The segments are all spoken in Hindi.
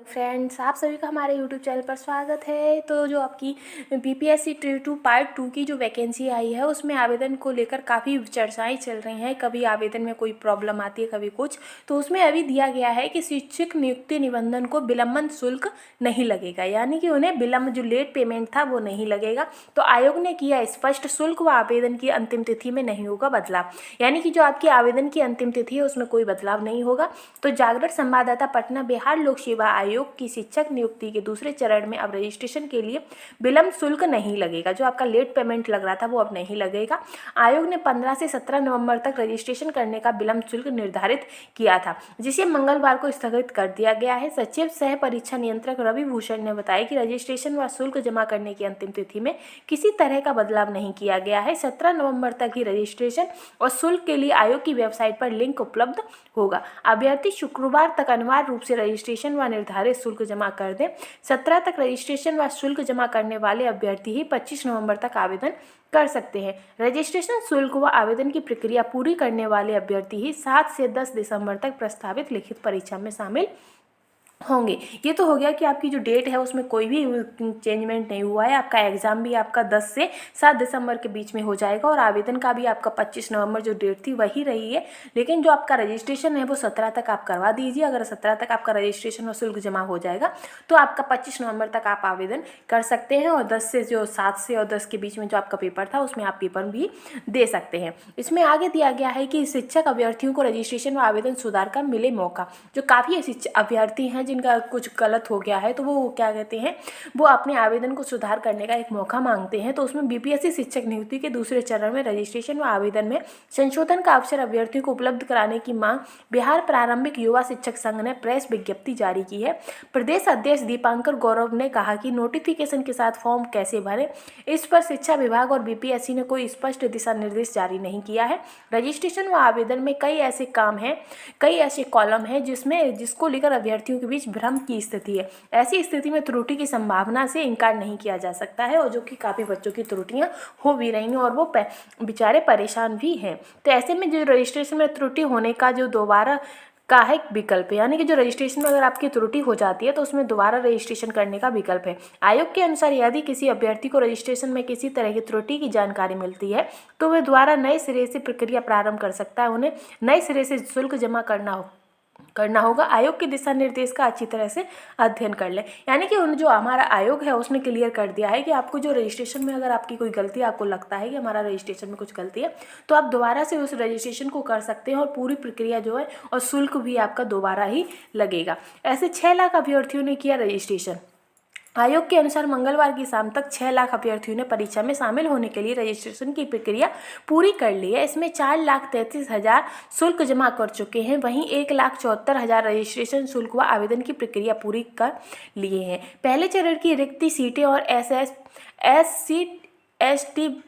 फ्रेंड्स, आप सभी का हमारे यूट्यूब चैनल पर स्वागत है। तो जो आपकी बीपीएससी टियर 2 पार्ट 2 की जो वैकेंसी आई है उसमें आवेदन को लेकर काफ़ी चर्चाएं चल रही हैं। कभी आवेदन में कोई प्रॉब्लम आती है, कभी कुछ। तो उसमें अभी दिया गया है कि शिक्षक नियुक्ति निबंधन को विलंबन शुल्क नहीं लगेगा, यानी कि उन्हें विलंब जो लेट पेमेंट था वो नहीं लगेगा। तो आयोग ने किया स्पष्ट, शुल्क व आवेदन की अंतिम तिथि में नहीं होगा बदलाव, यानी कि जो आपकी आवेदन की अंतिम तिथि है उसमें कोई बदलाव नहीं होगा। तो जागरण संवाददाता पटना, बिहार लोक सेवा आयोग की शिक्षक नियुक्ति के दूसरे चरण में अब रजिस्ट्रेशन के लिए विलंब शुल्क नहीं लगेगा। जो आपका लेट पेमेंट लग रहा था वो अब नहीं लगेगा। आयोग ने 15 से 17 नवंबर तक रजिस्ट्रेशन करने का विलंब शुल्क निर्धारित किया था, जिसे मंगलवार को स्थगित कर दिया गया है। सचिव सह परीक्षा नियंत्रक रवि भूषण ने बताया कि रजिस्ट्रेशन व शुल्क जमा करने की अंतिम तिथि में किसी तरह का बदलाव नहीं किया गया है। 17 नवंबर तक ही रजिस्ट्रेशन और शुल्क के लिए आयोग की वेबसाइट पर लिंक उपलब्ध होगा। अभ्यर्थी शुक्रवार तक अनिवार्य रूप से रजिस्ट्रेशन व निर्धारित शुल्क जमा कर दें। 17 तक रजिस्ट्रेशन व शुल्क जमा करने वाले अभ्यर्थी ही 25 नवंबर तक आवेदन कर सकते हैं। रजिस्ट्रेशन शुल्क व आवेदन की प्रक्रिया पूरी करने वाले अभ्यर्थी ही 7 से 10 दिसंबर तक प्रस्तावित लिखित परीक्षा में शामिल होंगे। ये तो हो गया कि आपकी जो डेट है उसमें कोई भी चेंजमेंट नहीं हुआ है। आपका एग्ज़ाम भी आपका 10 से 7 दिसंबर के बीच में हो जाएगा और आवेदन का भी आपका 25 नवंबर जो डेट थी वही रही है। लेकिन जो आपका रजिस्ट्रेशन है वो 17 तक आप करवा दीजिए। अगर 17 तक आपका रजिस्ट्रेशन और शुल्क जमा हो जाएगा तो आपका 25 नवंबर तक आप आवेदन कर सकते हैं। और 10 से जो 7 से और 10 के बीच में जो आपका पेपर था उसमें आप पेपर भी दे सकते हैं। इसमें आगे दिया गया है कि शिक्षक अभ्यर्थियों को रजिस्ट्रेशन व आवेदन सुधार का मिले मौका। जो काफ़ी शिक्षक अभ्यर्थी हैं जिनका कुछ गलत हो गया है तो वो क्या कहते हैं, वो अपने आवेदन को सुधार करने का एक मौका मांगते हैं। तो उसमें बीपीएससी शिक्षक नियुक्ति के दूसरे चरण में रजिस्ट्रेशन व आवेदन में संशोधन का अवसर अभ्यर्थियों को उपलब्ध कराने की मांग बिहार प्रारंभिक युवा शिक्षक संघ ने प्रेस विज्ञप्ति जारी की है। प्रदेश अध्यक्ष दीपांकर गौरव ने कहा कि नोटिफिकेशन के साथ फॉर्म कैसे भरें, इस पर शिक्षा विभाग और बीपीएससी ने कोई स्पष्ट दिशा निर्देश जारी नहीं किया है। रजिस्ट्रेशन व आवेदन में कई ऐसे कॉलम हैं जिसको लेकर अभ्यर्थियों के बीच भ्रम की स्थिति है। ऐसी स्थिति में त्रुटि की संभावना से इनकार नहीं किया जा सकता है और जो कि काफ़ी बच्चों की त्रुटियां हो भी रही हैं और वो बेचारे परेशान भी हैं। तो ऐसे में जो रजिस्ट्रेशन में त्रुटि होने का जो दोबारा का है विकल्प है, यानी कि जो रजिस्ट्रेशन में अगर आपकी त्रुटि हो जाती है तो उसमें दोबारा रजिस्ट्रेशन करने का विकल्प है। आयोग के अनुसार यदि किसी अभ्यर्थी को रजिस्ट्रेशन में किसी तरह की त्रुटि की जानकारी मिलती है तो वह दोबारा नए सिरे से प्रक्रिया प्रारंभ कर सकता है। उन्हें नए सिरे से शुल्क जमा करना होगा। आयोग के दिशा निर्देश का अच्छी तरह से अध्ययन कर लें, यानी कि जो हमारा आयोग है उसने क्लियर कर दिया है कि आपको जो रजिस्ट्रेशन में अगर आपकी कोई गलती, आपको लगता है कि हमारा रजिस्ट्रेशन में कुछ गलती है तो आप दोबारा से उस रजिस्ट्रेशन को कर सकते हैं और पूरी प्रक्रिया जो है और शुल्क भी आपका दोबारा ही लगेगा। ऐसे 6 लाख अभ्यर्थियों ने किया रजिस्ट्रेशन। आयोग के अनुसार मंगलवार की शाम तक 6 लाख अभ्यर्थियों ने परीक्षा में शामिल होने के लिए रजिस्ट्रेशन की प्रक्रिया पूरी कर ली है। इसमें 4,33,000 शुल्क जमा कर चुके हैं। वहीं 1,74,000 रजिस्ट्रेशन शुल्क व आवेदन की प्रक्रिया पूरी कर लिए हैं। पहले चरण की रिक्त सीटें और SC/ST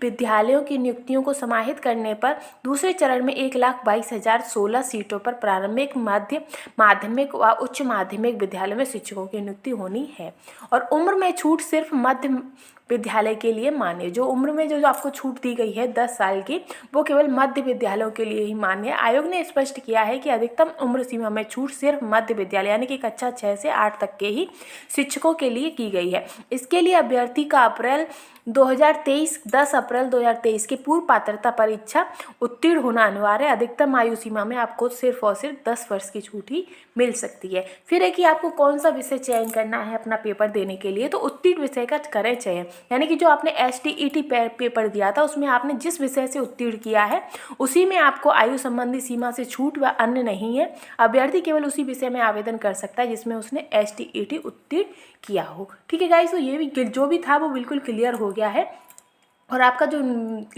विद्यालयों की नियुक्तियों को समाहित करने पर दूसरे चरण में 1,22,016 सीटों पर प्रारंभिक, मध्य माध्यमिक व उच्च माध्यमिक विद्यालयों में शिक्षकों की नियुक्ति होनी है। और उम्र में छूट सिर्फ मध्य विद्यालय के लिए मान्य। जो उम्र में जो आपको छूट दी गई है 10 साल की, वो केवल मध्य विद्यालयों के लिए ही मान्य है। आयोग ने स्पष्ट किया है कि अधिकतम उम्र सीमा में छूट सिर्फ मध्य विद्यालय यानी कि कक्षा 6 से 8 तक के ही शिक्षकों के लिए की गई है। इसके लिए अभ्यर्थी का 10 अप्रैल 2023 की पूर्व पात्रता परीक्षा उत्तीर्ण होना अनिवार्य है। अधिकतम आयु सीमा में आपको सिर्फ और सिर्फ 10 वर्ष की छूट ही मिल सकती है। फिर है कि आपको कौन सा विषय चयन करना है अपना पेपर देने के लिए, तो उत्तीर्ण विषय का करें चयन, यानी कि जो आपने STET पेपर दिया था उसमें आपने जिस विषय से उत्तीर्ण किया है उसी में आपको आयु संबंधी सीमा से छूट व अन्य नहीं है। अभ्यर्थी केवल उसी विषय में आवेदन कर सकता है जिसमें उसने STET उत्तीर्ण किया हो। ठीक है गाइस, तो ये भी जो भी था वो बिल्कुल क्लियर हो गया है और आपका जो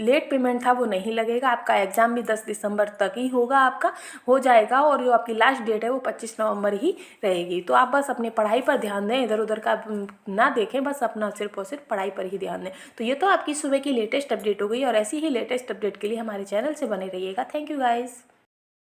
लेट पेमेंट था वो नहीं लगेगा। आपका एग्ज़ाम भी 10 दिसंबर तक ही होगा, आपका हो जाएगा और जो आपकी लास्ट डेट है वो 25 नवंबर ही रहेगी। तो आप बस अपनी पढ़ाई पर ध्यान दें, इधर उधर का ना देखें, बस अपना सिर्फ और सिर्फ पढ़ाई पर ही ध्यान दें। तो ये तो आपकी सुबह की लेटेस्ट अपडेट हो गई और ऐसी ही लेटेस्ट अपडेट के लिए हमारे चैनल से बने रहिएगा। Thank you guys.